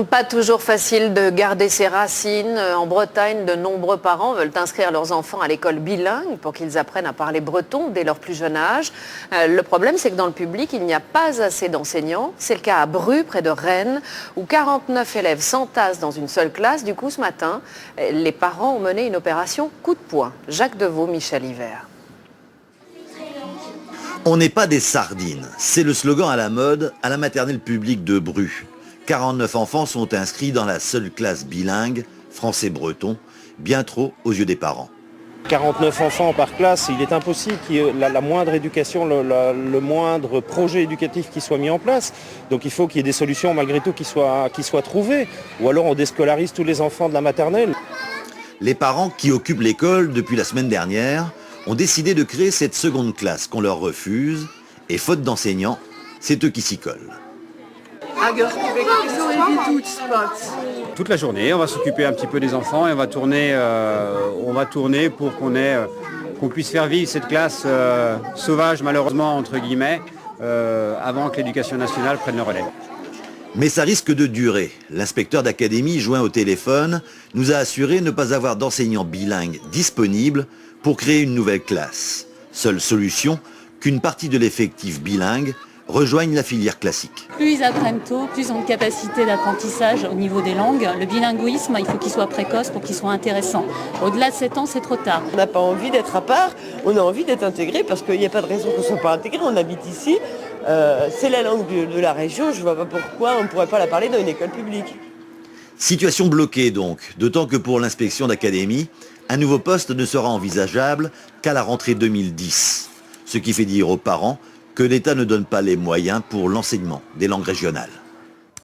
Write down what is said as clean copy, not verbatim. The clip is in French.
Pas toujours facile de garder ses racines. En Bretagne, de nombreux parents veulent inscrire leurs enfants à l'école bilingue pour qu'ils apprennent à parler breton dès leur plus jeune âge. Le problème, c'est que dans le public, il n'y a pas assez d'enseignants. C'est le cas à Bru, près de Rennes, où 49 élèves s'entassent dans une seule classe. Du coup, ce matin, les parents ont mené une opération coup de poing. Jacques Deveau, Michel Hiver. On n'est pas des sardines. C'est le slogan à la mode à la maternelle publique de Bru. 49 enfants sont inscrits dans la seule classe bilingue, français-breton, bien trop aux yeux des parents. 49 enfants par classe, il est impossible qu'il y ait la moindre éducation, le moindre projet éducatif qui soit mis en place. Donc il faut qu'il y ait des solutions malgré tout qui soient trouvées. Ou alors on déscolarise tous les enfants de la maternelle. Les parents qui occupent l'école depuis la semaine dernière ont décidé de créer cette seconde classe qu'on leur refuse. Et faute d'enseignants, c'est eux qui s'y collent. Toute la journée, on va s'occuper un petit peu des enfants et on va tourner pour qu'on puisse faire vivre cette classe sauvage, malheureusement, entre guillemets, avant que l'éducation nationale prenne le relais. Mais ça risque de durer. L'inspecteur d'académie, joint au téléphone, nous a assuré ne pas avoir d'enseignants bilingues disponibles pour créer une nouvelle classe. Seule solution, qu'une partie de l'effectif bilingue rejoignent la filière classique. Plus ils apprennent tôt, plus ils ont de capacité d'apprentissage au niveau des langues. Le bilinguisme, il faut qu'il soit précoce pour qu'il soit intéressant. Au-delà de 7 ans, c'est trop tard. On n'a pas envie d'être à part, on a envie d'être intégré parce qu'il n'y a pas de raison qu'on ne soit pas intégré. On habite ici, c'est la langue de la région, je ne vois pas pourquoi on ne pourrait pas la parler dans une école publique. Situation bloquée donc, d'autant que pour l'inspection d'académie, un nouveau poste ne sera envisageable qu'à la rentrée 2010. Ce qui fait dire aux parents que l'État ne donne pas les moyens pour l'enseignement des langues régionales.